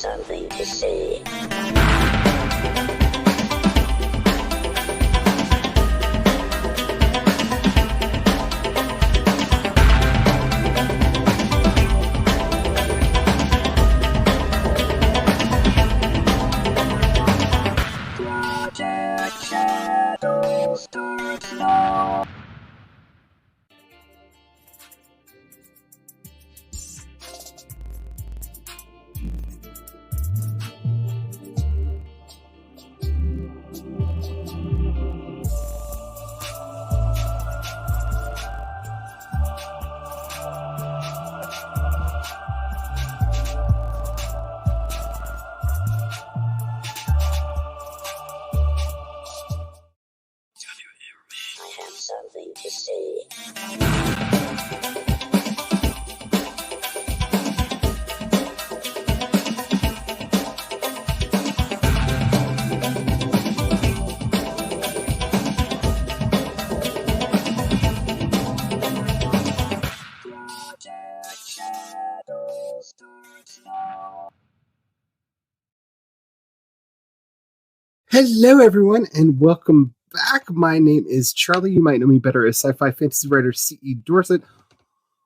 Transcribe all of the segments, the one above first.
something to say. Project Shadow starts now. I have something to say. Project Shadow starts now. Hello, everyone, and welcome back. My name is Charlie. You might know me better as sci-fi fantasy writer C.E. Dorset,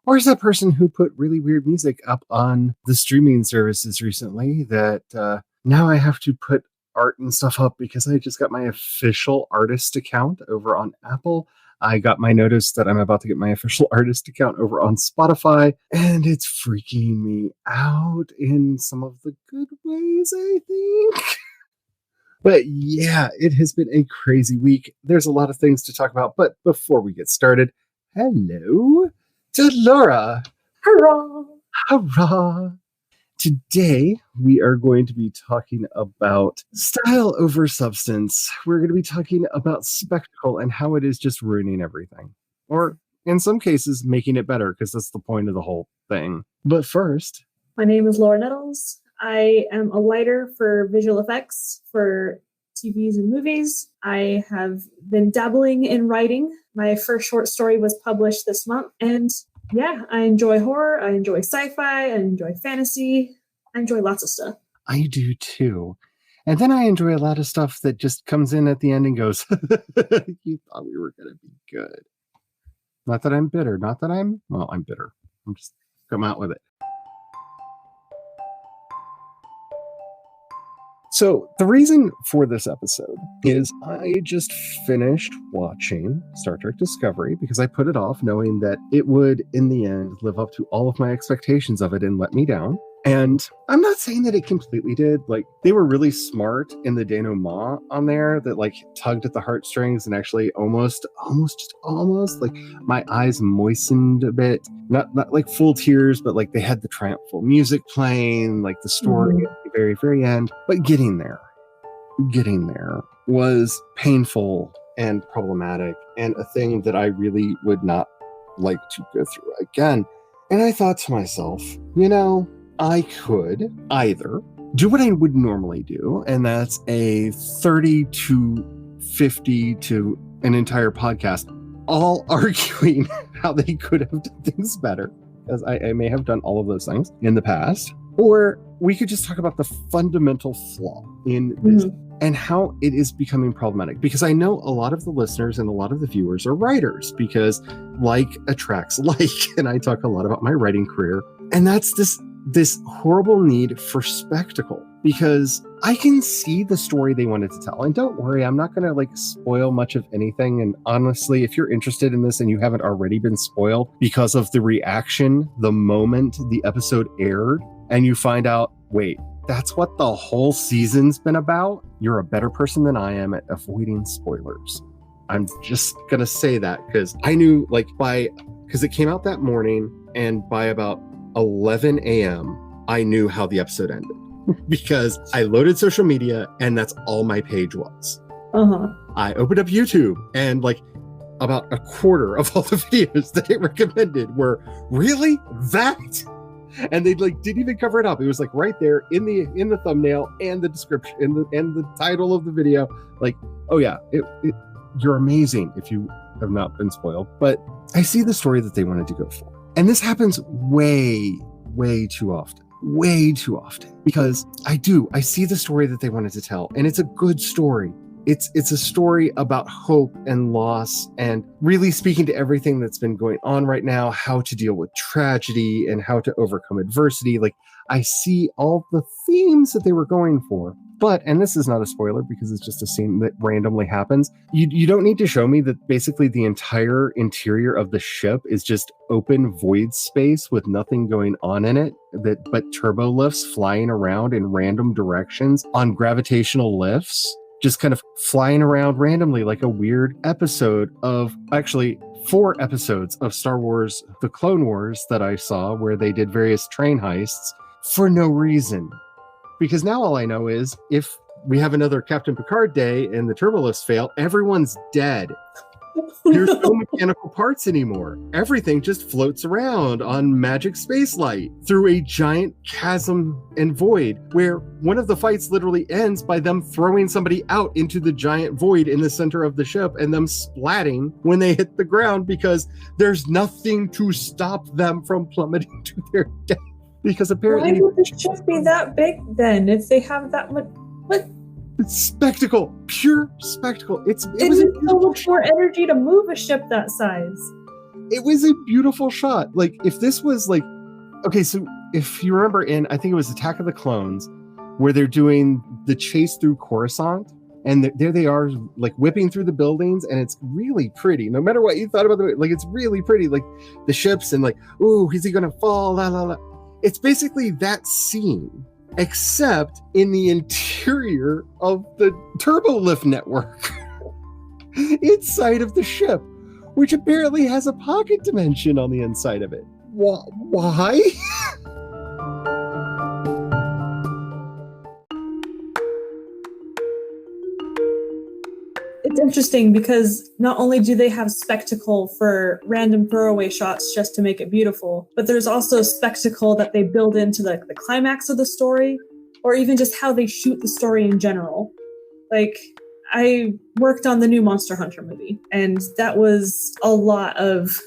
or as that person who put really weird music up on the streaming services recently that now I have to put art and stuff up because I just got my official artist account over on Apple. I got my notice that I'm about to get my official artist account over on Spotify, and it's freaking me out in some of the good ways, I think. But yeah, it has been a crazy week. There's a lot of things to talk about. But before we get started, hello to Laura. Hurrah! Hurrah! Today, we are going to be talking about style over substance. We're going to be talking about spectacle and how it is just ruining everything. Or in some cases, making it better, because that's the point of the whole thing. But first, My name is Laura Nettles. I am a writer for visual effects for TVs and movies. I have been dabbling in writing. My first short story was published this month. And yeah, I enjoy horror. I enjoy sci-fi. I enjoy fantasy. I enjoy lots of stuff. I do too. And then I enjoy a lot of stuff that just comes in at the end and goes, you thought we were going to be good. Not that I'm bitter. I'm bitter. I'm just come out with it. So the reason for this episode is I just finished watching Star Trek Discovery because I put it off knowing that it would, in the end, live up to all of my expectations of it and let me down. And I'm not saying that it completely did. Like, they were really smart in the denouement on there that, like, tugged at the heartstrings and actually almost, like, my eyes moistened a bit. Not like full tears, but, like, they had the triumphal music playing, like, the story at the very, very end. But getting there was painful and problematic and a thing that I really would not like to go through again. And I thought to myself, I could either do what I would normally do, and that's a 30 to 50 to an entire podcast, all arguing how they could have done things better, because I may have done all of those things in the past, or we could just talk about the fundamental flaw in this and how it is becoming problematic. Because I know a lot of the listeners and a lot of the viewers are writers, because like attracts like, and I talk a lot about my writing career, and that's this horrible need for spectacle, because I can see the story they wanted to tell. And don't worry, I'm not going to spoil much of anything. And honestly, if you're interested in this and you haven't already been spoiled because of the reaction the moment the episode aired, and you find out, wait, that's what the whole season's been about, you're a better person than I am at avoiding spoilers. I'm just going to say that because I knew because it came out that morning, and by about 11 a.m. I knew how the episode ended because I loaded social media and that's all my page was. I opened up YouTube and about a quarter of all the videos that it recommended were really that, and they didn't even cover it up. It was right there in the thumbnail and the description and the title of the video. Oh yeah, you're amazing if you have not been spoiled. But I see the story that they wanted to go for. And this happens way, way too often. way too often, because I see the story that they wanted to tell, and it's a good story. It's a story about hope and loss, and really speaking to everything that's been going on right now, how to deal with tragedy and how to overcome adversity. Like, I see all the themes that they were going for. But, and this is not a spoiler because it's just a scene that randomly happens, you don't need to show me that basically the entire interior of the ship is just open void space with nothing going on in it, but turbo lifts flying around in random directions on gravitational lifts, just kind of flying around randomly, like a weird episode of, actually 4 episodes of Star Wars The Clone Wars that I saw, where they did various train heists for no reason. Because now all I know is if we have another Captain Picard day and the turbolifts fail, everyone's dead. There's no mechanical parts anymore. Everything just floats around on magic space light through a giant chasm and void, where one of the fights literally ends by them throwing somebody out into the giant void in the center of the ship and them splatting when they hit the ground because there's nothing to stop them from plummeting to their death. Because apparently, why would the ship be that big then? If they have that much, what? It's spectacle, pure spectacle. It was so much more energy to move a ship that size. It was a beautiful shot. Like, if this was like, okay, so if you remember in, I think it was Attack of the Clones, where they're doing the chase through Coruscant, and there they are, like whipping through the buildings, and it's really pretty. No matter what you thought about it, like it's really pretty. Like the ships and like, ooh, is he gonna fall? La la la. It's basically that scene, except in the interior of the turbolift network inside of the ship, which apparently has a pocket dimension on the inside of it. Why? It's interesting because not only do they have spectacle for random throwaway shots just to make it beautiful, but there's also spectacle that they build into the climax of the story, or even just how they shoot the story in general. Like, I worked on the new Monster Hunter movie, and that was a lot of...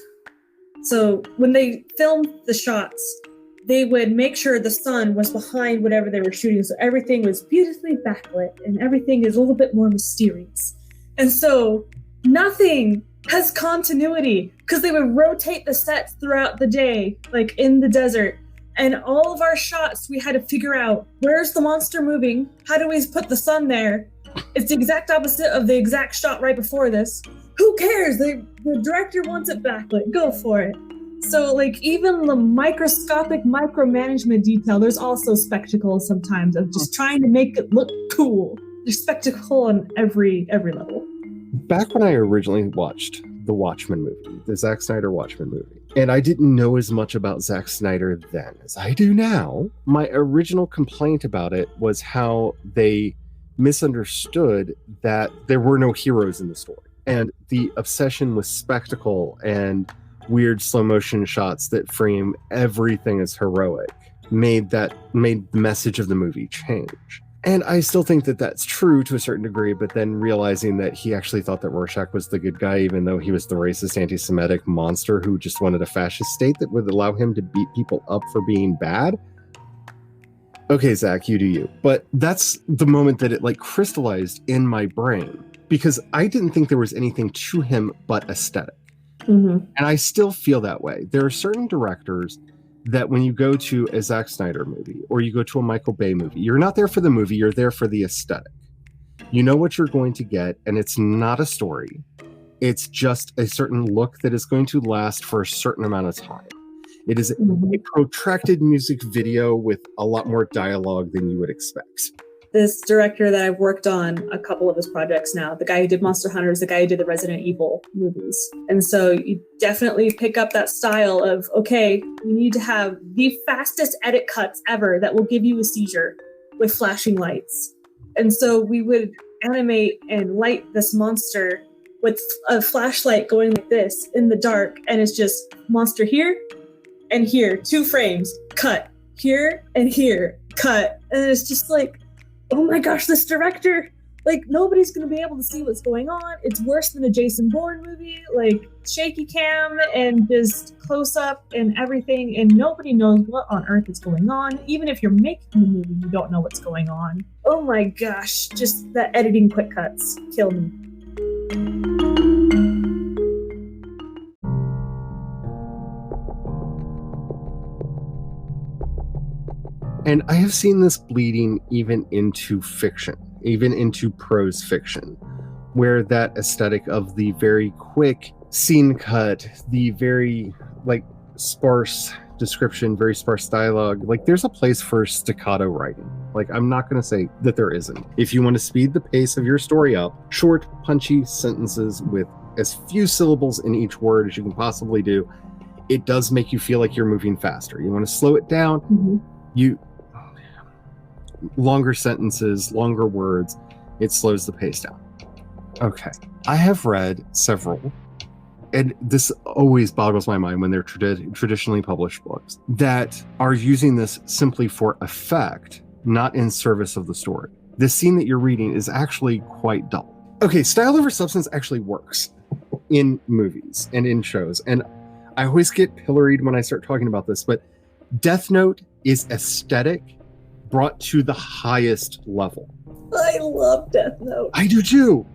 So when they filmed the shots, they would make sure the sun was behind whatever they were shooting, so everything was beautifully backlit, and everything is a little bit more mysterious. And so nothing has continuity because they would rotate the sets throughout the day, like in the desert. And all of our shots, we had to figure out, where's the monster moving? How do we put the sun there? It's the exact opposite of the exact shot right before this. Who cares? The director wants it backlit. Go for it. So like even the microscopic micromanagement detail, there's also spectacle sometimes of just trying to make it look cool. There's spectacle on every level. Back when I originally watched the Watchmen movie, the Zack Snyder Watchmen movie, and I didn't know as much about Zack Snyder then as I do now, my original complaint about it was how they misunderstood that there were no heroes in the story. And the obsession with spectacle and weird slow motion shots that frame everything as heroic made the message of the movie change. And I still think that that's true to a certain degree, but then realizing that he actually thought that Rorschach was the good guy, even though he was the racist, anti-Semitic monster who just wanted a fascist state that would allow him to beat people up for being bad. Okay, Zach, you do you. But that's the moment that it like crystallized in my brain, because I didn't think there was anything to him but aesthetic. Mm-hmm. And I still feel that way. There are certain directors that when you go to a Zack Snyder movie or you go to a Michael Bay movie, you're not there for the movie, you're there for the aesthetic. You know what you're going to get, and it's not a story. It's just a certain look that is going to last for a certain amount of time. It is a protracted music video with a lot more dialogue than you would expect. This director that I've worked on a couple of his projects now, the guy who did Monster Hunter is the guy who did the Resident Evil movies. And so you definitely pick up that style of, okay, we need to have the fastest edit cuts ever that will give you a seizure with flashing lights. And so we would animate and light this monster with a flashlight going like this in the dark. And it's just monster here and here, 2 frames, cut, here and here, cut. And it's just like, oh my gosh, this director, Like, nobody's going to be able to see what's going on. It's worse than a Jason Bourne movie, like shaky cam and just close up and everything, and nobody knows what on earth is going on. Even if you're making the movie, you don't know what's going on. Oh my gosh, just the editing quick cuts kill me. And I have seen this bleeding even into fiction, even into prose fiction, where that aesthetic of the very quick scene cut, the very like sparse description, very sparse dialogue, like there's a place for staccato writing. Like, I'm not going to say that there isn't. If you want to speed the pace of your story up, short, punchy sentences with as few syllables in each word as you can possibly do, it does make you feel like you're moving faster. You want to slow it down, longer sentences, longer words, it slows the pace down. Okay. I have read several, and this always boggles my mind when they're traditionally published books, that are using this simply for effect, not in service of the story. The scene that you're reading is actually quite dull. Okay, style over substance actually works in movies and in shows, and I always get pilloried when I start talking about this, but Death Note is aesthetic brought to the highest level. I love Death Note. I do too.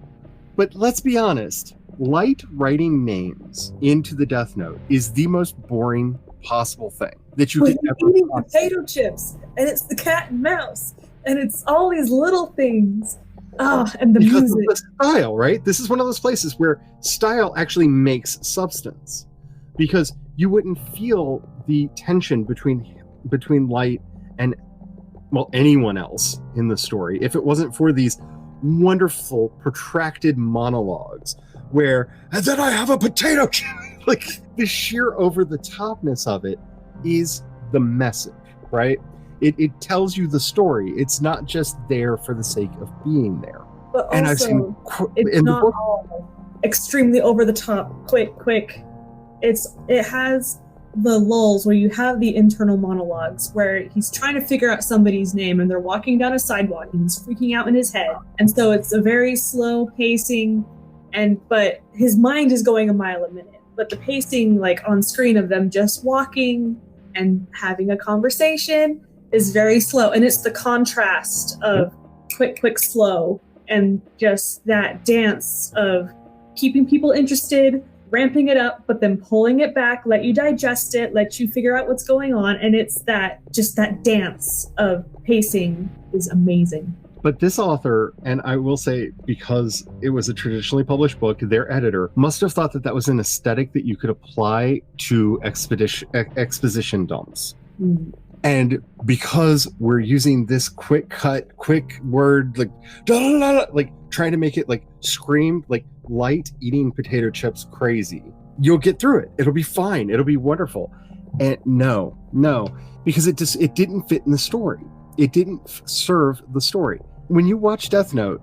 But let's be honest, Light writing names into the Death Note is the most boring possible thing that you could ever eating potato chips, and it's the cat and mouse, and it's all these little things. And the because music. of the style, right? This is one of those places where style actually makes substance, because you wouldn't feel the tension between Light and, well, anyone else in the story if it wasn't for these wonderful protracted monologues where, and then I have a potato chip. Like, the sheer over the topness of it is the message, right? It tells you the story. It's not just there for the sake of being there. But also, and I've seen it's in not the book, all extremely over the top, quick. It has the lulls where you have the internal monologues where he's trying to figure out somebody's name and they're walking down a sidewalk and he's freaking out in his head. And so it's a very slow pacing, but his mind is going a mile a minute. But the pacing, like on screen, of them just walking and having a conversation is very slow. And it's the contrast of quick, slow, and just that dance of keeping people interested, ramping it up, but then pulling it back, let you digest it, let you figure out what's going on. And it's that dance of pacing is amazing. But this author, and I will say, because it was a traditionally published book, their editor must have thought that was an aesthetic that you could apply to exposition dumps. Mm. And because we're using this quick cut, quick word, like, like trying to make it like scream, like Light eating potato chips crazy, you'll get through it. It'll be fine. It'll be wonderful. And no, because it didn't fit in the story. It didn't serve the story. When you watch Death Note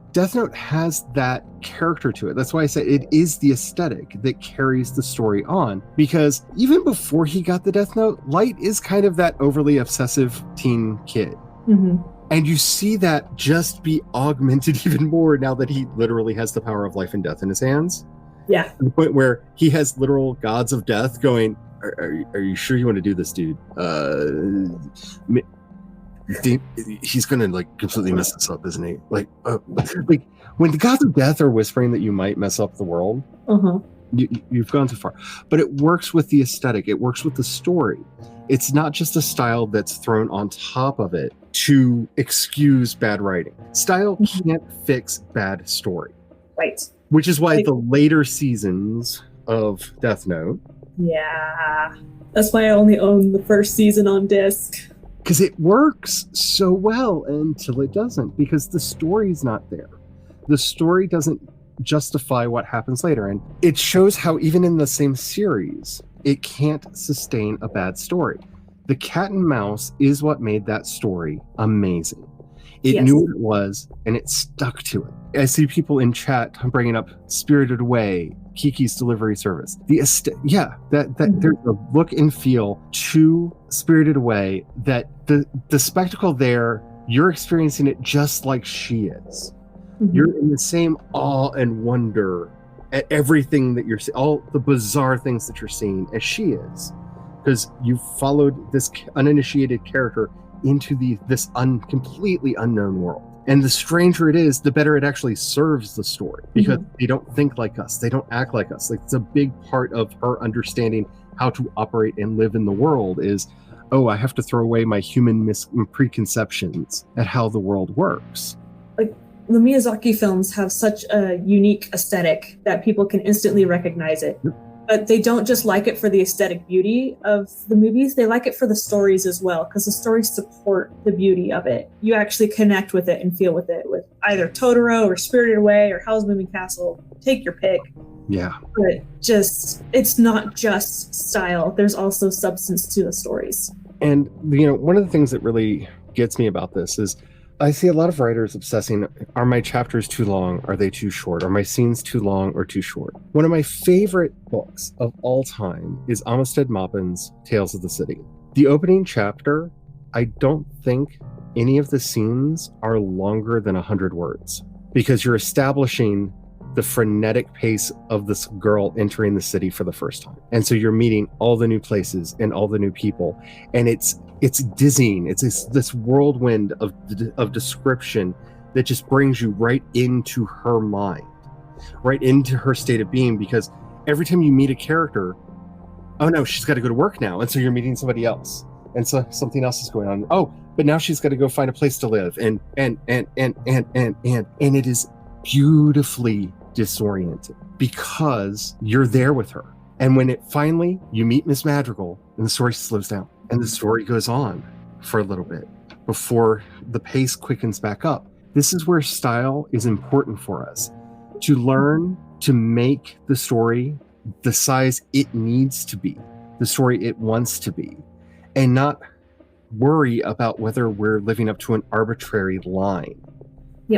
has that character to it. That's why I say it is the aesthetic that carries the story on. Because even before he got the Death Note, Light is kind of that overly obsessive teen kid. Mm-hmm. And you see that just be augmented even more now that he literally has the power of life and death in his hands. Yeah. To the point where he has literal gods of death going, are you sure you want to do this, dude? He's gonna like completely mess this up, isn't he? Like when the gods of death are whispering that you might mess up the world, you've gone too far. But it works with the aesthetic. It works with the story. It's not just a style that's thrown on top of it to excuse bad writing. Style can't fix bad story. Right. Which is why the later seasons of Death Note. Yeah. That's why I only own the first season on disc. Because it works so well until it doesn't, because the story's not there. The story doesn't justify what happens later. And it shows how even in the same series, it can't sustain a bad story. The cat and mouse is what made that story amazing. It knew what it was, and it stuck to it. I see people in chat bringing up Spirited Away, Kiki's Delivery Service. There's a look and feel to Spirited Away that the spectacle there, you're experiencing it just like she is. You're in the same awe and wonder at everything that you're seeing, all the bizarre things that you're seeing as she is, because you've followed this uninitiated character into this completely unknown world. And the stranger it is, the better it actually serves the story, because they don't think like us, they don't act like us. Like, it's a big part of her understanding how to operate and live in the world is, oh, I have to throw away my human preconceptions at how the world works. Like, the Miyazaki films have such a unique aesthetic that people can instantly recognize it. Yep. But they don't just like it for the aesthetic beauty of the movies, they like it for the stories as well, because the stories support the beauty of it. You actually connect with it and feel with it, with either Totoro or Spirited Away or Howl's Moving Castle. Take your pick. Yeah. But it's not just style. There's also substance to the stories. And, one of the things that really gets me about this is I see a lot of writers obsessing, are my chapters too long? Are they too short? Are my scenes too long or too short? One of my favorite books of all time is Amistad Maupin's Tales of the City. The opening chapter, I don't think any of the scenes are longer than 100 words, because you're establishing the frenetic pace of this girl entering the city for the first time. And so you're meeting all the new places and all the new people. And it's dizzying. It's this whirlwind of description that just brings you right into her mind, right into her state of being, because every time you meet a character, oh no, she's got to go to work now. And so you're meeting somebody else. And so something else is going on. Oh, but now she's got to go find a place to live. And it is beautifully disoriented because you're there with her. And when it finally, you meet Miss Madrigal, and the story slows down and the story goes on for a little bit before the pace quickens back up. This is where style is important for us, to learn to make the story the size it needs to be, the story it wants to be, and not worry about whether we're living up to an arbitrary line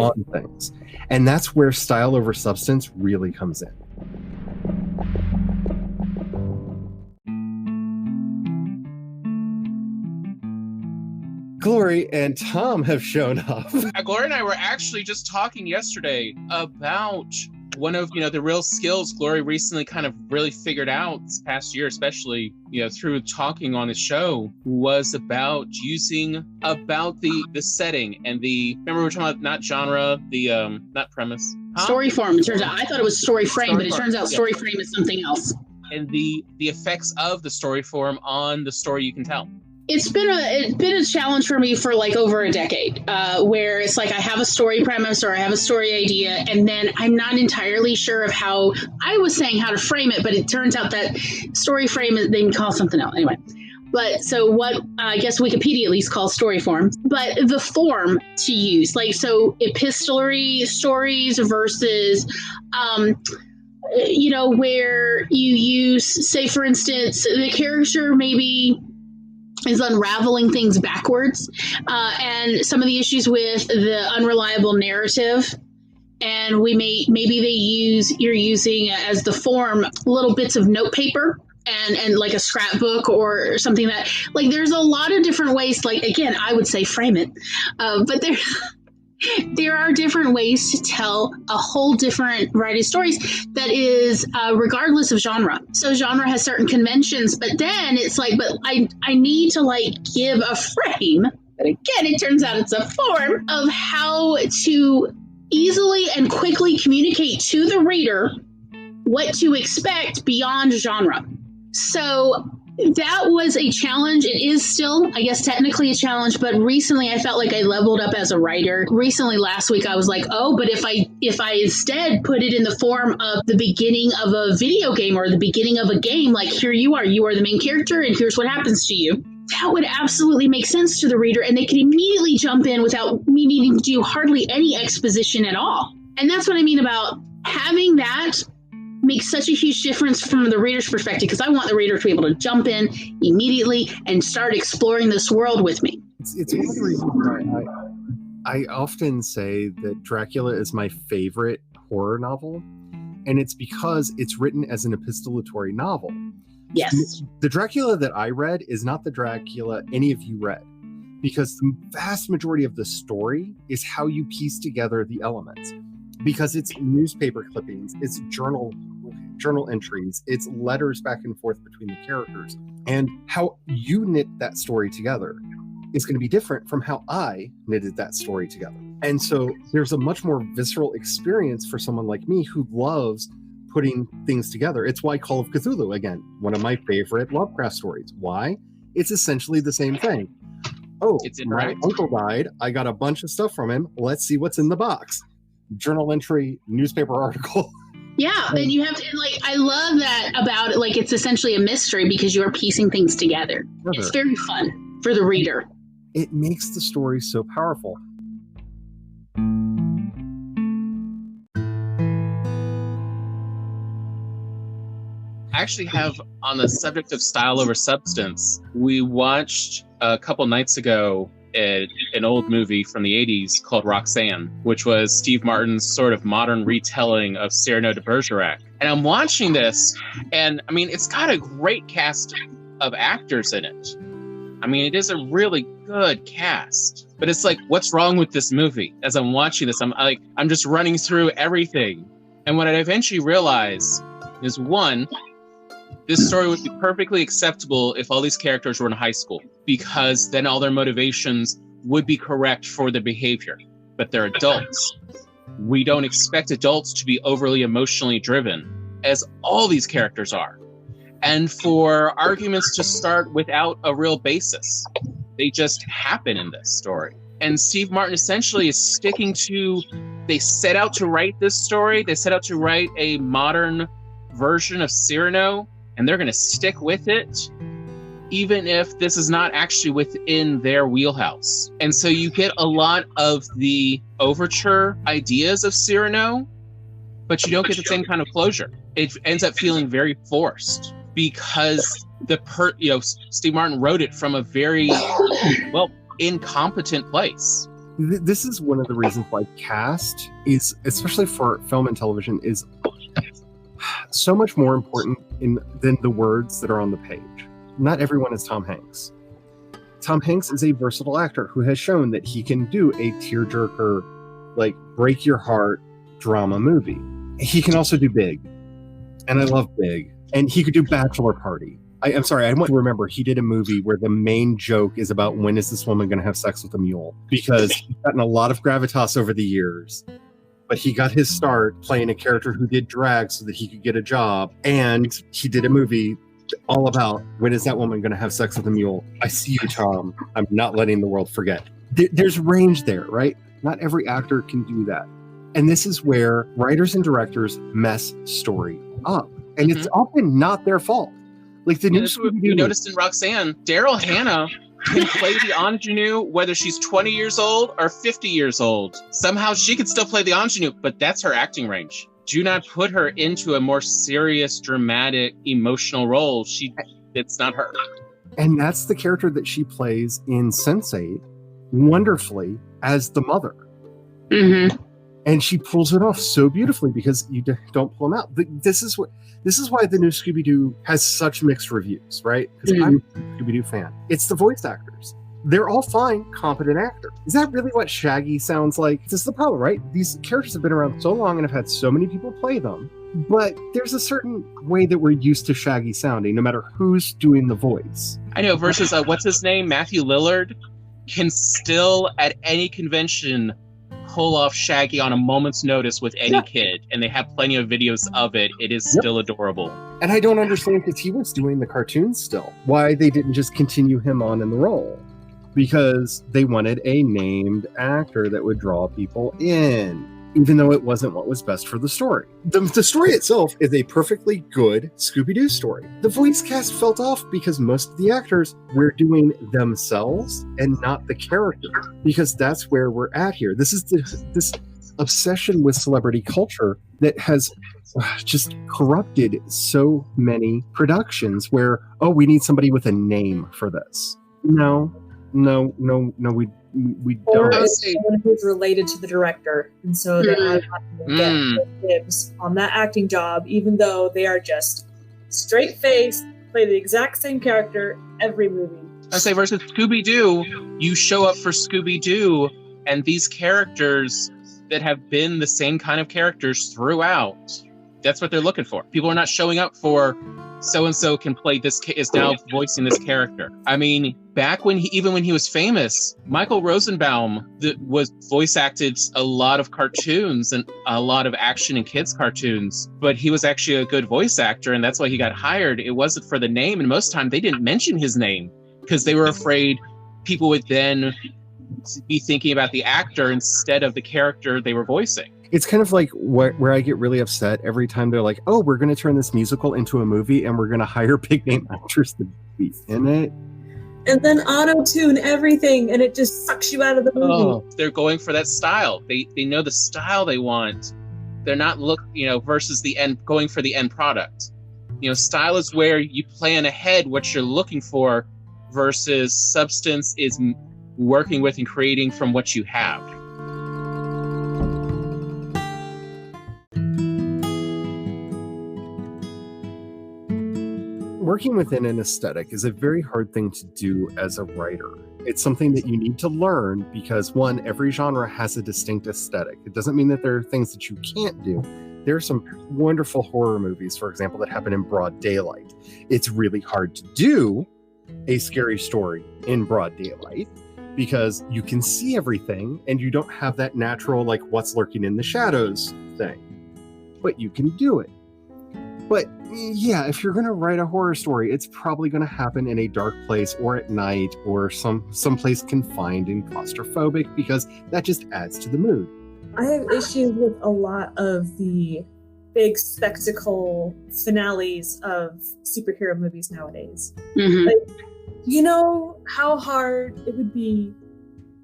on things. And that's where style over substance really comes in. Glory and Tom have shown up. Glory and I were actually just talking yesterday about one of the real skills Glory recently kind of really figured out this past year, especially through talking on the show, was about using the setting and remember we were talking about not genre, not premise, story form. It turns out I thought it was story frame, but it turns out story frame is something else. And the effects of the story form on the story you can tell. It's been a challenge for me for like over a decade, where it's like I have a story premise or I have a story idea, and then I'm not entirely sure of how to frame it, but it turns out that story frame they can call something else anyway. But so what I guess Wikipedia at least calls story form, but the form to use, like so epistolary stories versus where you use, say for instance, the character maybe is unraveling things backwards, and some of the issues with the unreliable narrative. And you're using as the form little bits of notepaper and like a scrapbook or something that, like, there's a lot of different ways. Like, again, I would say frame it, but there are different ways to tell a whole different variety of stories that is regardless of genre. So genre has certain conventions, but then it's like, but I need to like give a frame. But again, it turns out it's a form of how to easily and quickly communicate to the reader what to expect beyond genre. So that was a challenge. It is still, I guess, technically a challenge, but recently I felt like I leveled up as a writer. Recently, last week, I was like, oh, but if I instead put it in the form of the beginning of a video game or the beginning of a game, like here you are the main character and here's what happens to you, that would absolutely make sense to the reader and they could immediately jump in without me needing to do hardly any exposition at all. And that's what I mean about having that makes such a huge difference from the reader's perspective, because I want the reader to be able to jump in immediately and start exploring this world with me. It's one of the reasons why I often say that Dracula is my favorite horror novel, and it's because it's written as an epistolatory novel. Yes. The Dracula that I read is not the Dracula any of you read, because the vast majority of the story is how you piece together the elements. because it's newspaper clippings, it's journal entries, it's letters back and forth between the characters, and how you knit that story together is going to be different from how I knitted that story together. And so there's a much more visceral experience for someone like me who loves putting things together. It's why Call of Cthulhu, again, one of my favorite Lovecraft stories. Why? It's essentially the same thing. Oh, my uncle died. I got a bunch of stuff from him. Let's see what's in the box. Journal entry, newspaper article. Yeah, and you have to, like, I love that about it. Like, it's essentially a mystery because you are piecing things together. It's very fun for the reader. It makes the story so powerful. I actually have, on the subject of style over substance, we watched a couple nights ago an old movie from the 80s called Roxanne, which was Steve Martin's sort of modern retelling of Cyrano de Bergerac. And I'm watching this, and I mean, it's got a great cast of actors in it. I mean, it is a really good cast. But it's like, what's wrong with this movie? As I'm watching this, I'm just running through everything. And what I eventually realized is, one, this story would be perfectly acceptable if all these characters were in high school, because then all their motivations would be correct for their behavior. But they're adults. We don't expect adults to be overly emotionally driven, as all these characters are. And for arguments to start without a real basis. They just happen in this story. And Steve Martin essentially is sticking to, they set out to write this story, they set out to write a modern version of Cyrano, and they're going to stick with it, even if this is not actually within their wheelhouse. And so you get a lot of the overture ideas of Cyrano, but you don't get the same kind of closure. It ends up feeling very forced because Steve Martin wrote it from a very, incompetent place. This is one of the reasons why cast is, especially for film and television, is so much more important than the words that are on the page. Not everyone is Tom Hanks. Tom Hanks is a versatile actor who has shown that he can do a tearjerker, like break your heart drama movie. He can also do Big, and I love Big. And he could do Bachelor Party. I'm sorry, I want to remember he did a movie where the main joke is about when is this woman going to have sex with a mule, because he's gotten a lot of gravitas over the years. But he got his start playing a character who did drag so that he could get a job. And he did a movie all about when is that woman going to have sex with a mule. I see you, Tom. I'm not letting the world forget. There's range there, right? Not every actor can do that. And this is where writers and directors mess story up. And it's often not their fault. Like the new you noticed in Roxanne, Daryl Hannah can play the ingenue whether she's 20 years old or 50 years old. Somehow she could still play the ingenue, but that's her acting range. Do not put her into a more serious, dramatic, emotional role. It's not her. And that's the character that she plays in Sense8 wonderfully as the mother. Mm-hmm. And she pulls it off so beautifully because you don't pull them out. This is why the new Scooby-Doo has such mixed reviews, right? Because I'm a Scooby-Doo fan. It's the voice actors. They're all fine, competent actors. Is that really what Shaggy sounds like? This is the problem, right? These characters have been around so long and have had so many people play them. But there's a certain way that we're used to Shaggy sounding, no matter who's doing the voice. I know, versus, what's his name? Matthew Lillard can still, at any convention, pull off Shaggy on a moment's notice with any kid, and they have plenty of videos of it. It is still adorable. And I don't understand, because he was doing the cartoons still, why they didn't just continue him on in the role. Because they wanted a named actor that would draw people in, even though it wasn't what was best for the story. The story itself is a perfectly good Scooby-Doo story. The voice cast felt off because most of the actors were doing themselves and not the character, because that's where we're at here. This is this obsession with celebrity culture that has just corrupted so many productions where, we need somebody with a name for this. No, we don't. Or is someone who's related to the director, and so they automatically get dibs on that acting job, even though they are just straight faced, play the exact same character every movie. I say versus Scooby-Doo, you show up for Scooby-Doo, and these characters, that have been the same kind of characters throughout. That's what they're looking for. People are not showing up for so-and-so can play this, is now voicing this character. I mean, back when even when he was famous, Michael Rosenbaum was voice acted a lot of cartoons and a lot of action and kids cartoons, but he was actually a good voice actor, and that's why he got hired. It wasn't for the name, and most time they didn't mention his name because they were afraid people would then be thinking about the actor instead of the character they were voicing. It's kind of like where I get really upset every time they're like, oh, we're going to turn this musical into a movie and we're going to hire big name actors to be in it. And then auto-tune everything and it just sucks you out of the movie. Oh, they're going for that style. They know the style they want. They're not versus the end, going for the end product. Style is where you plan ahead what you're looking for versus substance is working with and creating from what you have. Working within an aesthetic is a very hard thing to do as a writer. It's something that you need to learn because, one, every genre has a distinct aesthetic. It doesn't mean that there are things that you can't do. There are some wonderful horror movies, for example, that happen in broad daylight. It's really hard to do a scary story in broad daylight because you can see everything and you don't have that natural, like, what's lurking in the shadows thing. But you can do it. But yeah, if you're going to write a horror story, it's probably going to happen in a dark place or at night or someplace confined and claustrophobic because that just adds to the mood. I have issues with a lot of the big spectacle finales of superhero movies nowadays. Mm-hmm. Like, you know how hard it would be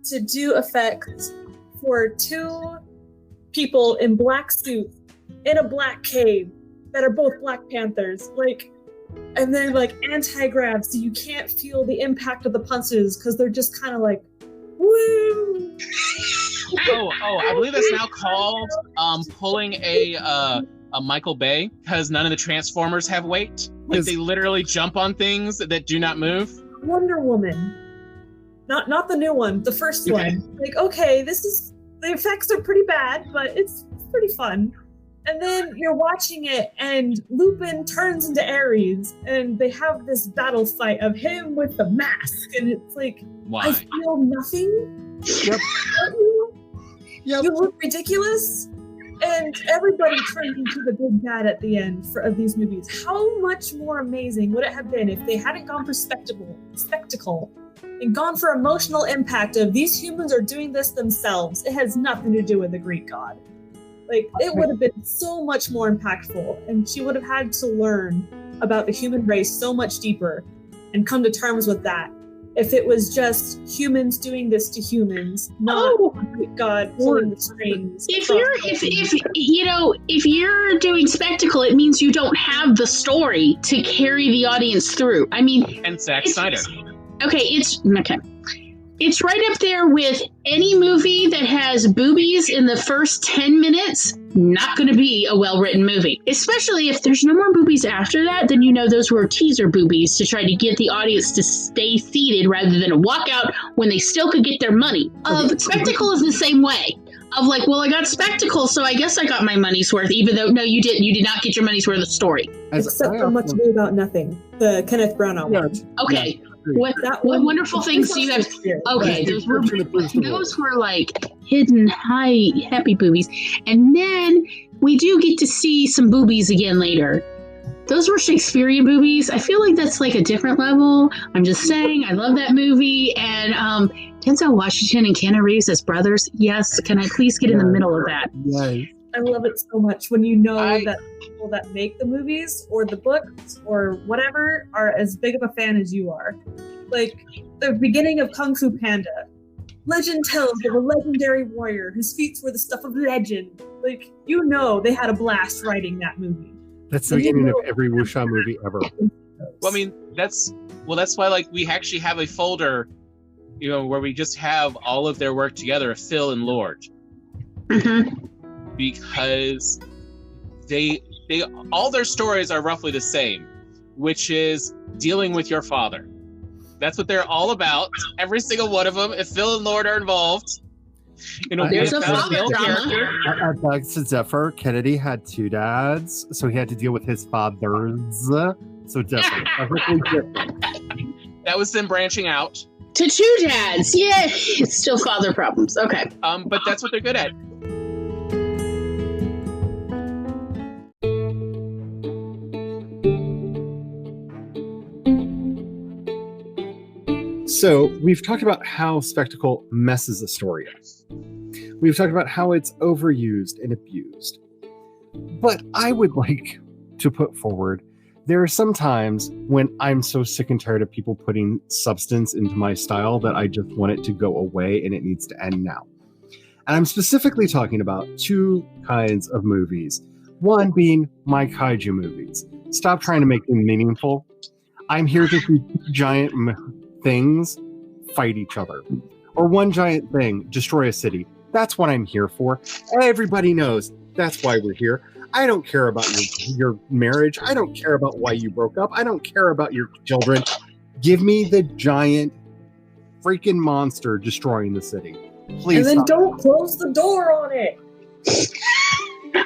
to do effects for two people in black suits in a black cave that are both Black Panthers, and then anti-grav, so you can't feel the impact of the punches because they're just kind of like, woo. I believe that's now called pulling a Michael Bay because none of the Transformers have weight. They literally jump on things that do not move. Wonder Woman, not the new one, the first one. The effects are pretty bad, but it's pretty fun. And then you're watching it, and Lupin turns into Ares, and they have this battle fight of him with the mask, and it's like, why? I feel nothing. Yep. You look ridiculous, and everybody turns into the big bad at the end of these movies. How much more amazing would it have been if they hadn't gone for spectacle, and gone for emotional impact of these humans are doing this themselves. It has nothing to do with the Greek god. It would have been so much more impactful, and she would have had to learn about the human race so much deeper and come to terms with that. If it was just humans doing this to humans, not God pulling the strings. If you're doing spectacle, it means you don't have the story to carry the audience through. I mean, and Zack Snyder. It's right up there with any movie that has boobies in the first 10 minutes, not going to be a well-written movie. Especially if there's no more boobies after that, then you know those were teaser boobies to try to get the audience to stay seated rather than walk out when they still could get their money. Spectacle is the same way. I got spectacle, so I guess I got my money's worth, even though, no, you didn't. You did not get your money's worth of story. Except for Much Ado About Nothing, the Kenneth Branagh one. Okay. What wonderful things do you have? Okay, those were hidden high happy boobies, and then we do get to see some boobies again later. Those were Shakespearean boobies. I feel like that's a different level. I'm just saying, I love that movie, and Denzel Washington and Keanu Reeves as brothers. Yes, can I please get in the middle of that? Yes. I love it so much when you know that people that make the movies or the books or whatever are as big of a fan as you are. The beginning of Kung Fu Panda. Legend tells of a legendary warrior whose feats were the stuff of legend. They had a blast writing that movie. That's the beginning of every wuxia movie ever. Well, I mean, that's why we actually have a folder, where we just have all of their work together, Phil and Lord. Mm-hmm. Because they all their stories are roughly the same, which is dealing with your father. That's what they're all about. Every single one of them. If Phil and Lord are involved, There's a about father male drama. character. At Back to Zephyr, Kennedy had two dads, so he had to deal with his fathers. So definitely. That was them branching out. To two dads. Yeah, it's still father problems. Okay. But that's what they're good at. So we've talked about how spectacle messes a story up. We've talked about how it's overused and abused. But I would like to put forward, there are some times when I'm so sick and tired of people putting substance into my style that I just want it to go away and it needs to end now. And I'm specifically talking about two kinds of movies. One being my kaiju movies. Stop trying to make them meaningful. I'm here to see giant things fight each other. Or one giant thing destroy a city. That's what I'm here for. Everybody knows that's why we're here. I don't care about your marriage. I don't care about why you broke up. I don't care about your children. Give me the giant freaking monster destroying the city. Please. And then stop. don't close the door on it.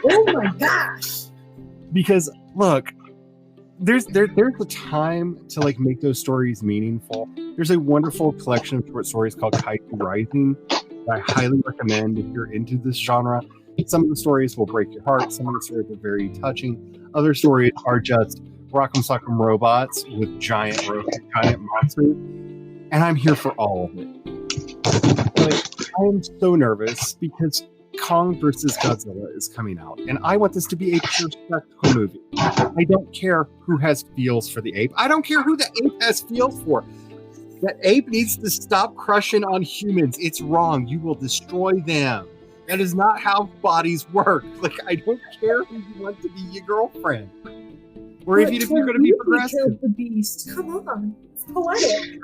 Oh my gosh. Because look, there's a time to like make those stories meaningful. There's a wonderful collection of short stories called Kaiju Rising that I highly recommend if you're into this genre. Some of the stories will break your heart. Some of the stories are very touching. Other stories are just rock'em sock'em robots with giant monsters. And I'm here for all of it. But I am so nervous because Kong vs. Godzilla is coming out. And I want this to be a pure spectacle movie. I don't care who has feels for the ape. I don't care who the ape has feels for. That ape needs to stop crushing on humans. It's wrong. You will destroy them. That is not how bodies work. Like, I don't care who you want to be your girlfriend. Or if you're going to be progressive. Killed the beast. Come on. It's poetic.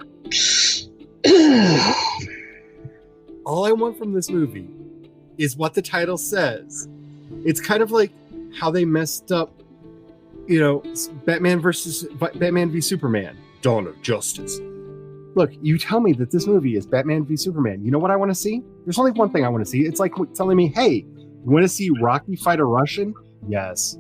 All I want from this movie is what the title says. It's kind of like how they messed up, Batman v Superman, Dawn of Justice. Look, you tell me that this movie is Batman v Superman. You know what I want to see? There's only one thing I want to see. It's like telling me, hey, you want to see Rocky fight a Russian? Yes.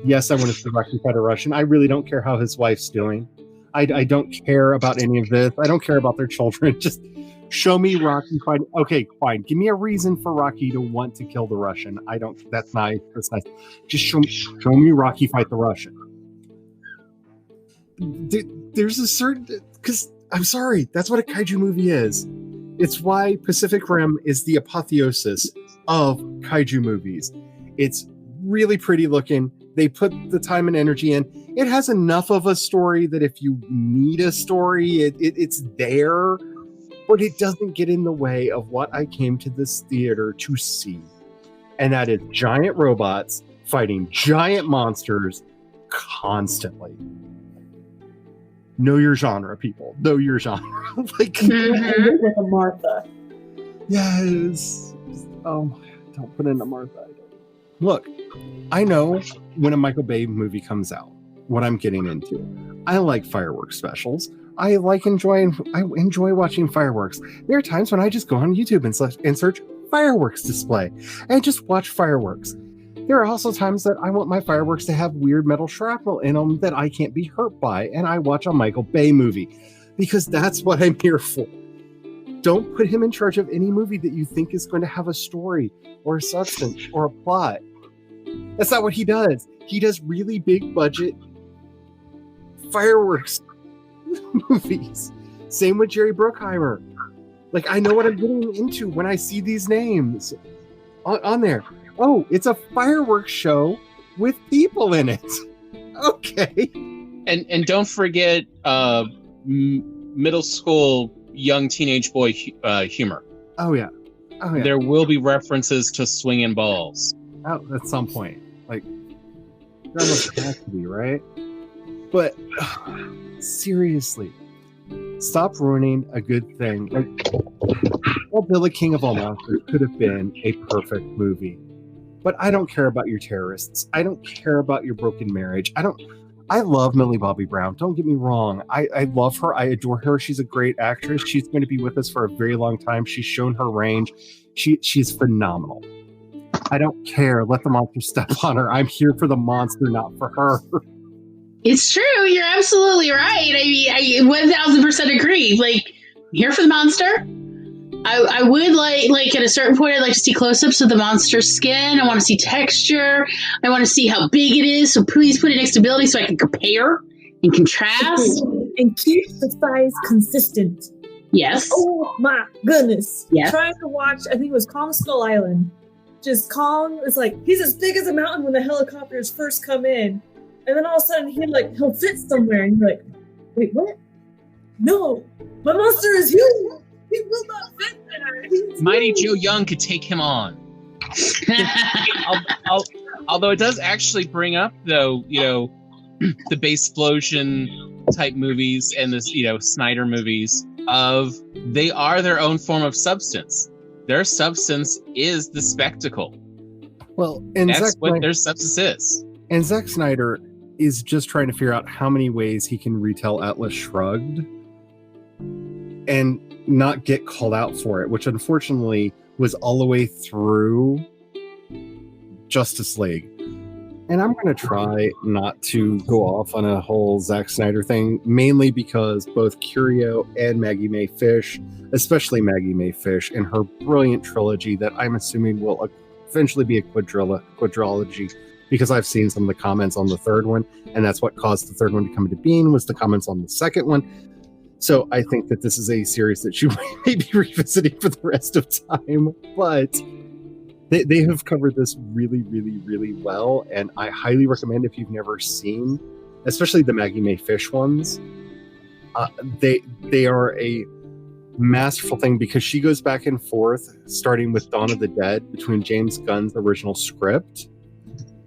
Yes, I want to see Rocky fight a Russian. I really don't care how his wife's doing. I don't care about any of this. I don't care about their children. Just show me Rocky fight. Okay, fine. Give me a reason for Rocky to want to kill the Russian. That's nice. That's nice. Just show me Rocky fight the Russian. There's a certain... Because... I'm sorry, that's what a kaiju movie is. It's why Pacific Rim is the apotheosis of kaiju movies. It's really pretty looking. They put the time and energy in. It has enough of a story that if you need a story, it's there, but it doesn't get in the way of what I came to this theater to see. And that is giant robots fighting giant monsters constantly. Know your genre, people. Know your genre. Like, With a Martha. yes. Oh, don't put in a Martha. Look, I know when a Michael Bay movie comes out, what I'm getting into. I like fireworks specials. I enjoy watching fireworks. There are times when I just go on YouTube and search fireworks display and just watch fireworks. There are also times that I want my fireworks to have weird metal shrapnel in them that I can't be hurt by, and I watch a Michael Bay movie because that's what I'm here for. Don't put him in charge of any movie that you think is going to have a story or a substance or a plot. That's not what he does. He does really big budget fireworks movies. Same with Jerry Bruckheimer. Like, I know what I'm getting into when I see these names on there. Oh, it's a fireworks show with people in it. Okay. And don't forget middle school young teenage boy humor. Oh yeah. There will be references to swinging balls. Oh, at some point. Like, there almost has to be, right? But seriously, stop ruining a good thing. Like, Godzilla King of All Monsters could have been a perfect movie. But I don't care about your terrorists. I don't care about your broken marriage. I love Millie Bobby Brown. Don't get me wrong. I love her. I adore her. She's a great actress. She's going to be with us for a very long time. She's shown her range. She's phenomenal. I don't care. Let the monster step on her. I'm here for the monster, not for her. It's true. You're absolutely right. I mean, I 1000% agree. Like, I'm here for the monster. I would like at a certain point, I'd like to see close-ups of the monster's skin. I want to see texture. I want to see how big it is. So please put it next to buildings so I can compare and contrast. And keep the size consistent. Yes. Oh my goodness. Yes. Trying to watch, I think it was Kong Skull Island. Just Kong is like, he's as big as a mountain when the helicopters first come in. And then all of a sudden he'll fit somewhere. And you're like, wait, what? No, my monster is huge. He will not fit there. Mighty Joe Young could take him on. Although it does actually bring up, though, the base explosion type movies and this, Snyder movies they are their own form of substance. Their substance is the spectacle. Well, and that's what their substance is. And Zack Snyder is just trying to figure out how many ways he can retell Atlas Shrugged and not get called out for it, which unfortunately was all the way through Justice League. And I'm going to try not to go off on a whole Zack Snyder thing, mainly because both Curio and Maggie Mae Fish, especially Maggie Mae Fish, and her brilliant trilogy that I'm assuming will eventually be a quadrilogy, because I've seen some of the comments on the third one, and that's what caused the third one to come into being, was the comments on the second one. So I think that this is a series that you may be revisiting for the rest of time, but they have covered this really, really, really well, and I highly recommend, if you've never seen, especially the Maggie Mae Fish ones, they are a masterful thing, because she goes back and forth, starting with Dawn of the Dead, between James Gunn's original script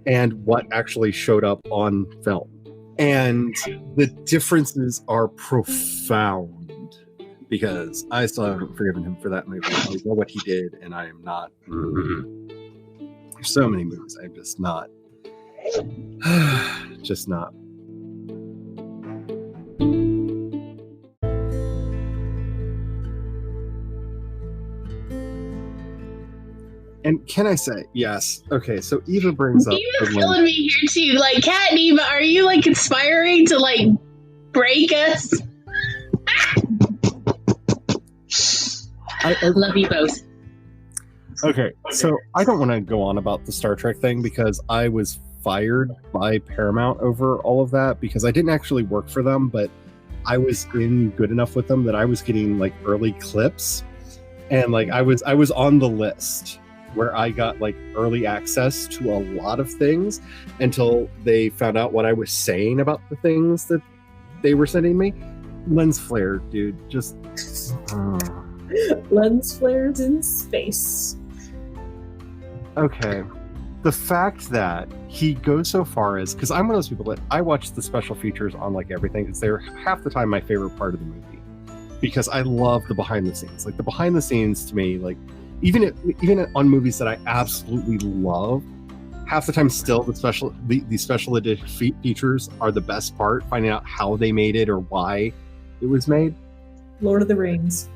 and what actually showed up on film. And the differences are profound, because I still haven't forgiven him for that movie. I know what he did, and I am not. There's so many movies I'm just not. Just not. And can I say, yes. Okay, so Eva brings up... Eva's killing me here, too. Like, Kat and Eva, are you, conspiring to, break us? I love you both. Okay, so I don't want to go on about the Star Trek thing, because I was fired by Paramount over all of that, because I didn't actually work for them, but I was in good enough with them that I was getting, early clips. And, I was on the list where I got early access to a lot of things until they found out what I was saying about the things that they were sending me. Lens flare, dude, just lens flares in space. Okay, the fact that he goes so far as, because I'm one of those people that I watch the special features on everything, because they're half the time my favorite part of the movie, because I love the behind the scenes. The behind the scenes to me, even on movies that I absolutely love, half the time still the special edition features are the best part, finding out how they made it or why it was made. Lord of the Rings.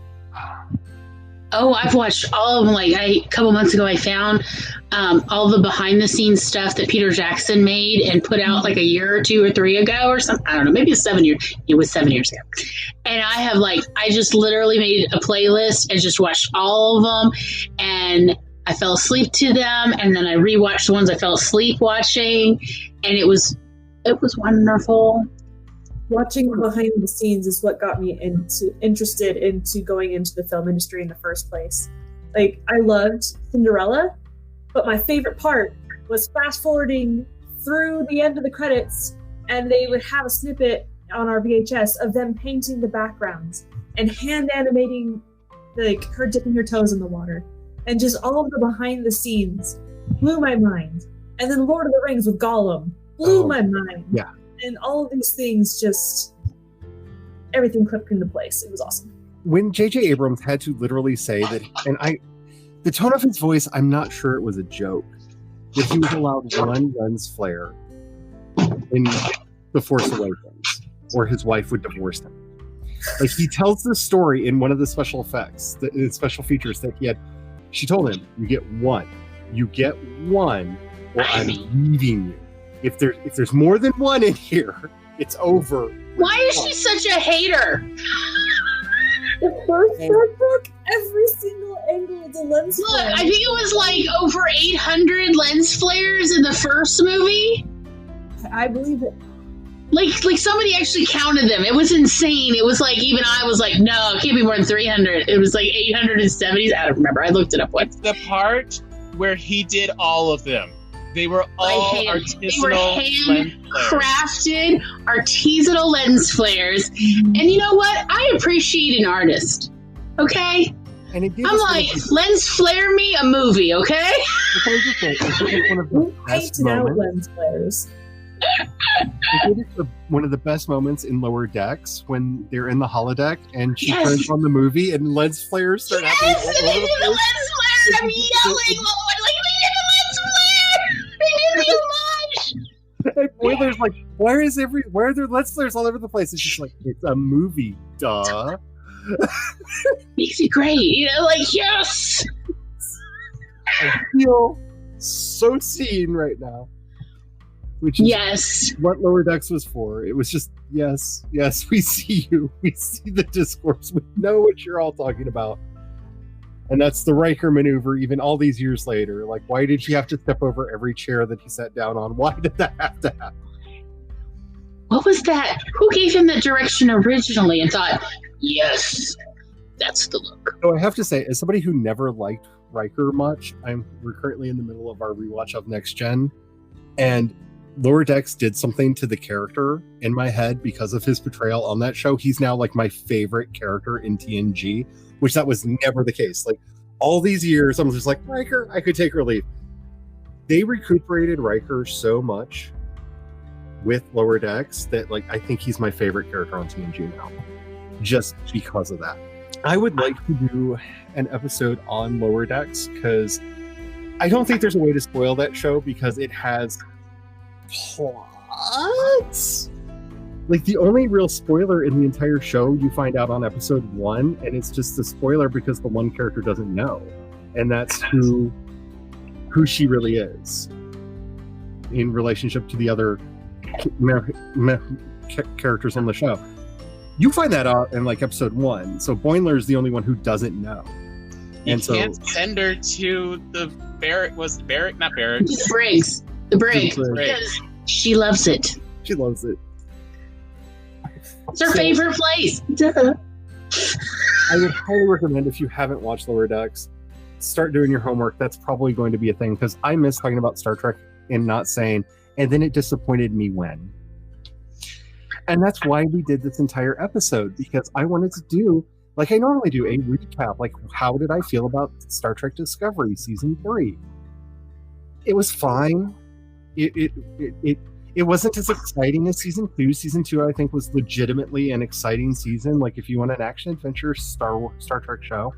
Oh, I've watched all of them. A couple months ago, I found all the behind-the-scenes stuff that Peter Jackson made and put out a year or 2 or 3 ago or something. I don't know, maybe it's 7 years. It was 7 years ago. And I have I just literally made a playlist and just watched all of them. And I fell asleep to them. And then I rewatched the ones I fell asleep watching. And it was wonderful. Watching behind the scenes is what got me interested into going into the film industry in the first place. I loved Cinderella, but my favorite part was fast forwarding through the end of the credits, and they would have a snippet on our VHS of them painting the backgrounds and hand animating her dipping her toes in the water, and just all of the behind the scenes blew my mind. And then Lord of the Rings with Gollum blew my mind. Yeah. And all of these things, just everything clicked into place. It was awesome. When J.J. Abrams had to literally say that, and the tone of his voice, I'm not sure it was a joke, that he was allowed one lens flare in The Force Awakens, or his wife would divorce him. Like, he tells this story in one of the special effects, the special features that he had. She told him, you get one, or I'm leaving you. If there's more than one in here, it's over. Why is she such a hater? The first Star Trek, every single angle of the lens Look, flare. I think it was like over 800 lens flares in the first movie. I believe it. Like somebody actually counted them. It was insane. It was like, even I was like, no, it can't be more than 300. It was like 870. I don't remember. I looked it up once. The part where he did all of them. They were all artisanal lens flares. Crafted artisanal lens flares. And you know what? I appreciate an artist. Okay? And it gave I'm us like, lens flare me a movie, okay? one of the best Painted out moments. lens flares. It is one of the best moments in Lower Decks when they're in the holodeck and she Yes. turns on the movie and lens flares start happening Yes, all and they over did the the place. lens flare. I'm yelling. They did the lens flare. They did the homage. And Boiler's like, why are there lens flares all over the place? It's just like, it's a movie, duh. Makes it great. You know, like, yes. I feel so seen right now. Which is Yes. what Lower Decks was for. It was just, yes, we see you. We see the discourse. We know what you're all talking about. And that's the Riker maneuver, even all these years later. Like, why did you have to step over every chair that he sat down on? Why did that have to happen? What was that? Who gave him that direction originally and thought, yes, that's the look? So I have to say, as somebody who never liked Riker much, we're currently in the middle of our rewatch of Next Gen, and Lower Decks did something to the character in my head because of his portrayal on that show. He's now like my favorite character in TNG, which that was never the case. Like, all these years, I'm just like, Riker, I could take or leave. They recuperated Riker so much with Lower Decks that, like, I think he's my favorite character on TNG now, just because of that. I would like to do an episode on Lower Decks because I don't think there's a way to spoil that show because it has plots. Like, the only real spoiler in the entire show you find out on episode 1, and it's just a spoiler because the one character doesn't know, and that's who she really is in relationship to the other characters on the show. You find that out in like episode 1. So Boimler's the only one who doesn't know. You can't send her to the Barrett. Was Barrett not Barrett? The Briggs. The Briggs. Because she loves it. She loves it. It's her favorite place. Duh. I would highly recommend, if you haven't watched Lower Decks, start doing your homework. That's probably going to be a thing because I miss talking about Star Trek and not saying, and then it disappointed me when. And that's why we did this entire episode, because I wanted to do, like I normally do, a recap. Like, how did I feel about Star Trek Discovery Season 3? It was fine. It wasn't as exciting as Season 2. Season 2, I think, was legitimately an exciting season. Like, if you want an action-adventure Star Trek show,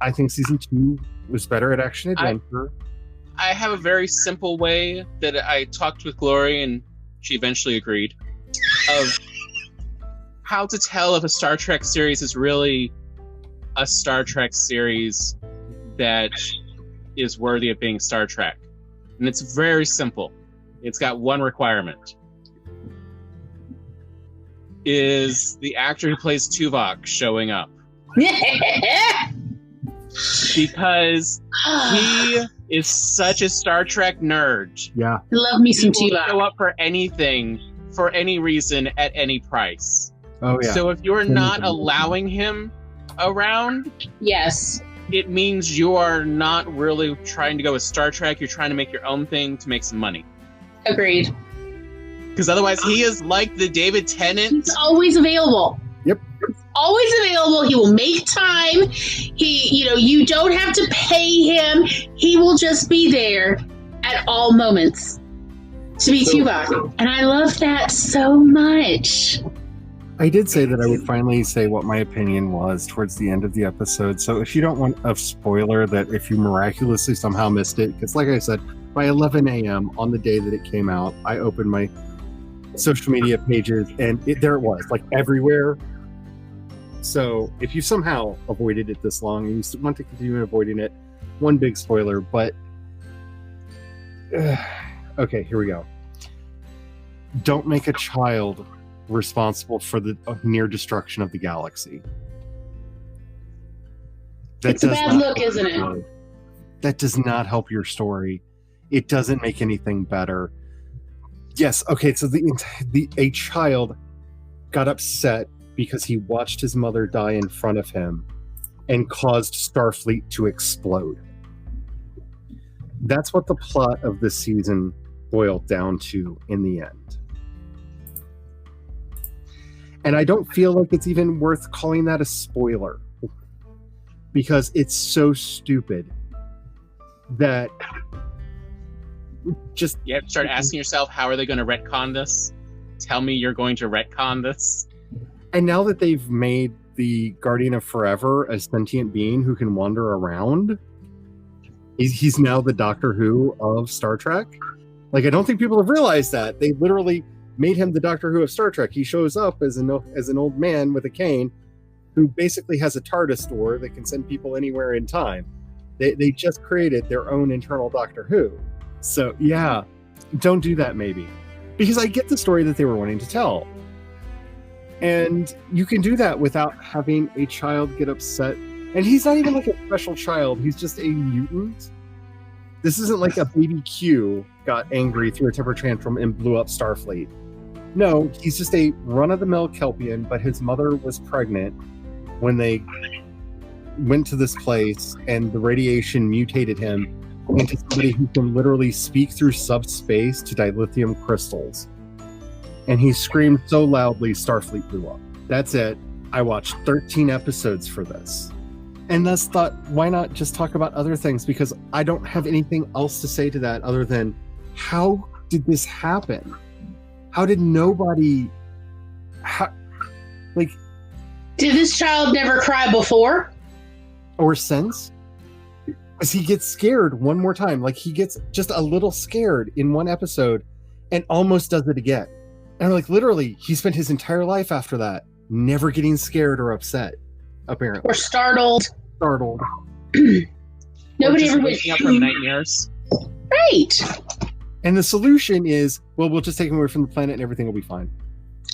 I think Season 2 was better at action-adventure. I have a very simple way that I talked with Glory, and she eventually agreed, of how to tell if a Star Trek series is really a Star Trek series that is worthy of being Star Trek. And it's very simple. It's got one requirement. Is the actor who plays Tuvok showing up? Because he is such a Star Trek nerd. Yeah. Love me some He will Tuvok. show up for anything, for any reason, at any price. Oh, yeah. So if you're not allowing him around, Yes. it means you are not really trying to go with Star Trek. You're trying to make your own thing to make some money. Agreed. Because otherwise, he is like the David Tennant. He's always available. Yep. Always available. He will make time. You don't have to pay him. He will just be there at all moments to be Tuvok. And I love that so much. I did say that I would finally say what my opinion was towards the end of the episode. So if you don't want a spoiler, that if you miraculously somehow missed it, because like I said, by 11 a.m. on the day that it came out, I opened my social media pages, and there it was, like everywhere. So if you somehow avoided it this long and you want to continue avoiding it, one big spoiler, but okay, here we go. Don't make a child responsible for the near destruction of the galaxy. It's a bad look, isn't it? That does not help your story. It doesn't make anything better. Yes, okay, so a child got upset because he watched his mother die in front of him and caused Starfleet to explode. That's what the plot of this season boiled down to in the end. And I don't feel like it's even worth calling that a spoiler, because it's so stupid that just... You have to start asking yourself, how are they going to retcon this? Tell me you're going to retcon this. And now that they've made the Guardian of Forever a sentient being who can wander around, he's now the Doctor Who of Star Trek. Like, I don't think people have realized that. They literally made him the Doctor Who of Star Trek. He shows up as an old man with a cane who basically has a TARDIS door that can send people anywhere in time. They just created their own internal Doctor Who. So, yeah, don't do that maybe. Because I get the story that they were wanting to tell. And you can do that without having a child get upset. And he's not even like a special child. He's just a mutant. This isn't like a baby Q got angry, threw a temper tantrum, and blew up Starfleet. No, he's just a run-of-the-mill Kelpian, but his mother was pregnant when they went to this place, and the radiation mutated him into somebody who can literally speak through subspace to dilithium crystals. And he screamed so loudly, Starfleet blew up. That's it. I watched 13 episodes for this. And thus thought, why not just talk about other things? Because I don't have anything else to say to that other than, how did this happen? How did nobody... Did this child never cry before? Or since? Because he gets scared one more time. Like, he gets just a little scared in one episode and almost does it again. And like, literally, he spent his entire life after that never getting scared or upset, apparently. Or startled. Nobody ever waking up from nightmares. Right. And the solution is, well, we'll just take him away from the planet and everything will be fine.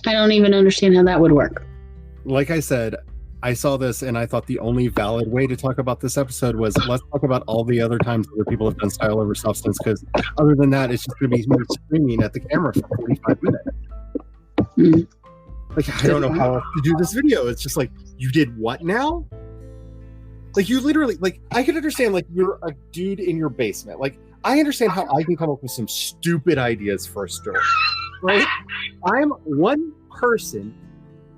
I don't even understand how that would work. Like I said, I saw this and I thought the only valid way to talk about this episode was, let's talk about all the other times other people have done style over substance, because other than that, it's just going to be more screaming at the camera for 45 minutes. Like, I don't know how else to do this video. It's just like, you did what now? Like, you literally, like, I could understand, like, you're a dude in your basement. Like, I understand how I can come up with some stupid ideas for a story, right? I'm one person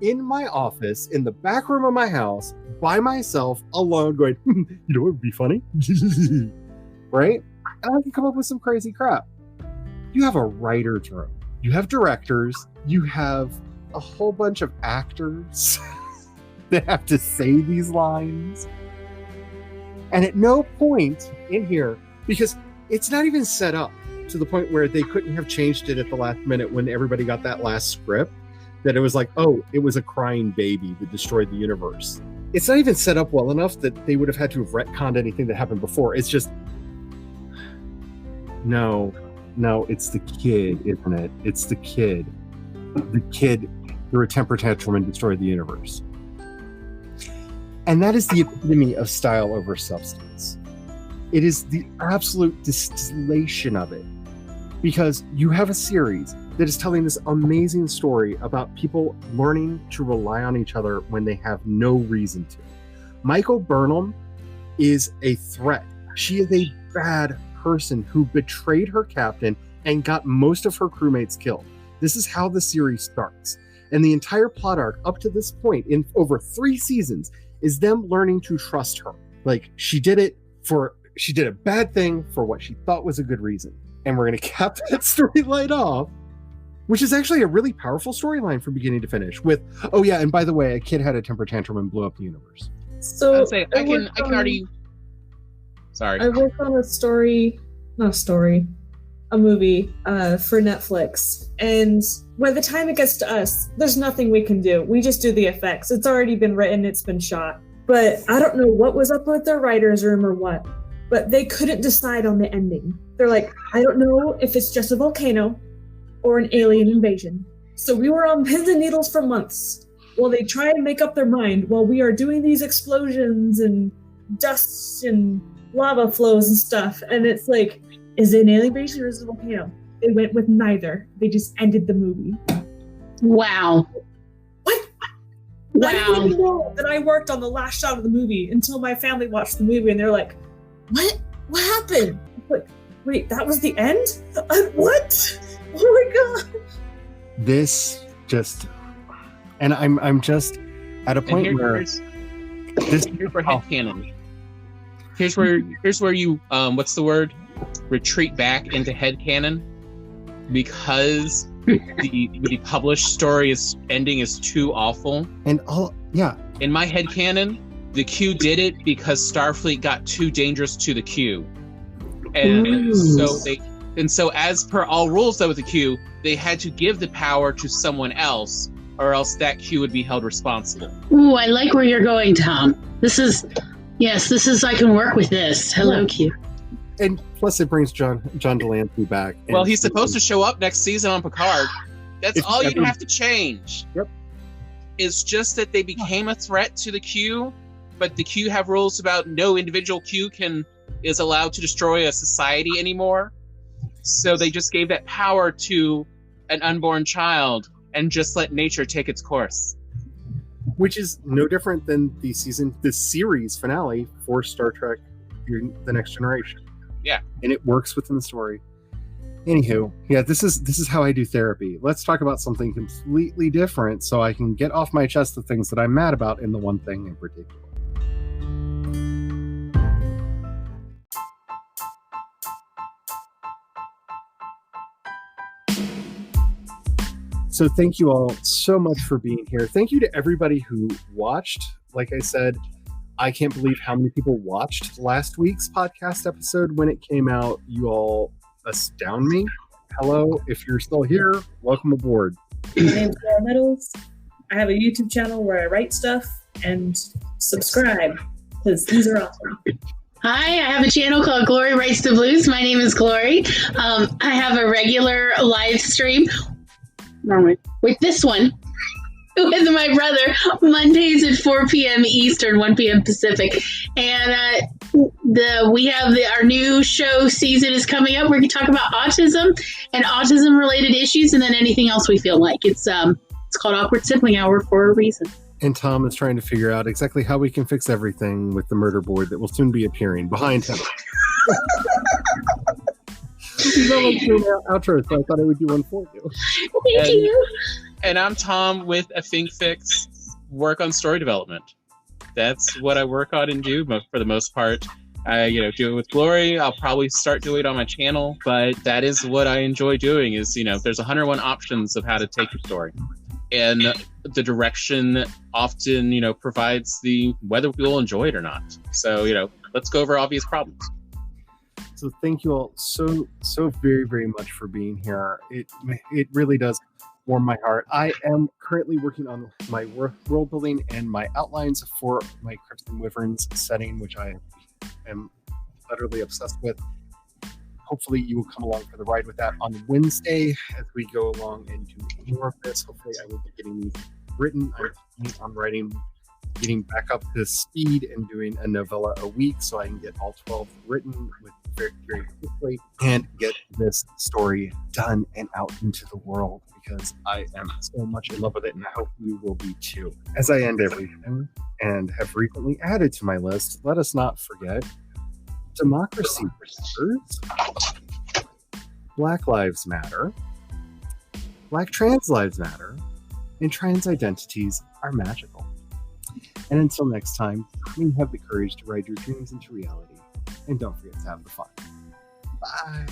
in my office, in the back room of my house, by myself, alone, going, you know what would be funny? Right? And I can come up with some crazy crap. You have a writer's room. You have directors. You have a whole bunch of actors that have to say these lines. And at no point in here, because it's not even set up to the point where they couldn't have changed it at the last minute when everybody got that last script, that it was like, oh, it was a crying baby that destroyed the universe. It's not even set up well enough that they would have had to have retconned anything that happened before. It's just, no, it's the kid, isn't it? It's the kid. The kid threw a temper tantrum and destroyed the universe. And that is the epitome of style over substance. It is the absolute distillation of it. Because you have a series that is telling this amazing story about people learning to rely on each other when they have no reason to. Michael Burnham is a threat. She is a bad person who betrayed her captain and got most of her crewmates killed. This is how the series starts. And the entire plot arc up to this point, in over 3 seasons, is them learning to trust her. Like, she did a bad thing for what she thought was a good reason. And we're going to cap that storyline off, which is actually a really powerful storyline from beginning to finish, with, oh yeah, and by the way, a kid had a temper tantrum and blew up the universe. So I can already... Sorry. I worked on not a story. a movie for Netflix, and by the time it gets to us, there's nothing we can do. We just do the effects. It's already been written, it's been shot. But I don't know what was up with their writer's room or what, but they couldn't decide on the ending. They're like, I don't know if it's just a volcano or an alien invasion. So we were on pins and needles for months while they try and make up their mind while we are doing these explosions and dust and lava flows and stuff. And it's like, is it an alien invasion or is it a volcano? They went with neither. They just ended the movie. Wow. What? Wow. I didn't even know that I worked on the last shot of the movie until my family watched the movie and they're like, what? What happened? I'm like, wait, that was the end? What? Oh my god. This just, and I'm just at a point where here's where headcanon. Here's where you what's the word? Retreat back into headcanon, because the published story ending is too awful. And In my headcanon, the Q did it because Starfleet got too dangerous to the Q, and so as per all rules though with the Q, they had to give the power to someone else, or else that Q would be held responsible. Ooh, I like where you're going, Tom. This is I can work with this. Hello, Q. And plus it brings John Delancey back. Well, he's supposed to show up next season on Picard. That's all you have to change. Yep. It's just that they became a threat to the Q, but the Q have rules about no individual Q is allowed to destroy a society anymore. So they just gave that power to an unborn child and just let nature take its course. Which is no different than the series finale for Star Trek: The Next Generation. Yeah. And it works within the story. Anywho, yeah, this is how I do therapy. Let's talk about something completely different so I can get off my chest the things that I'm mad about in the one thing in particular. So thank you all so much for being here. Thank you to everybody who watched. Like I said, I can't believe how many people watched last week's podcast episode when it came out. You all astound me. Hello, if you're still here, welcome aboard. My name's Laura Meadows. I have a YouTube channel where I write stuff, and subscribe because these are awesome. Hi, I have a channel called Glory Writes the Blues. My name is Glory. I have a regular live stream with this one with my brother Mondays at 4 p.m. Eastern, 1 p.m. Pacific. And our new show season is coming up. We're going to talk about autism and autism related issues, and then anything else we feel like. It's called Awkward Sibling Hour for a reason. And Tom is trying to figure out exactly how we can fix everything with the murder board that will soon be appearing behind him. You don't like doing an outro, so I thought I would do one for you. Thank you. And I'm Tom with a Think Fix, work on story development. That's what I work on and do for the most part. I do it with Glory. I'll probably start doing it on my channel, but that is what I enjoy doing is, there's 101 options of how to take your story. And the direction often, provides whether we'll enjoy it or not. So, let's go over obvious problems. So thank you all so very, very much for being here. It really does warm my heart. I am currently working on my world building and my outlines for my Crypts and Wyverns setting, which I am utterly obsessed with. Hopefully you will come along for the ride with that on Wednesday as we go along and do more of this. Hopefully I will be getting these written. I'm writing, getting back up to speed and doing a novella a week so I can get all 12 written very, very quickly and get this story done and out into the world because I am so much in love with it and I hope you will be too. As I end everything and have recently added to my list, let us not forget democracy matters, Black Lives Matter, Black trans lives matter, and trans identities are magical. And until next time, may you have the courage to ride your dreams into reality. And don't forget to have the fun. Bye.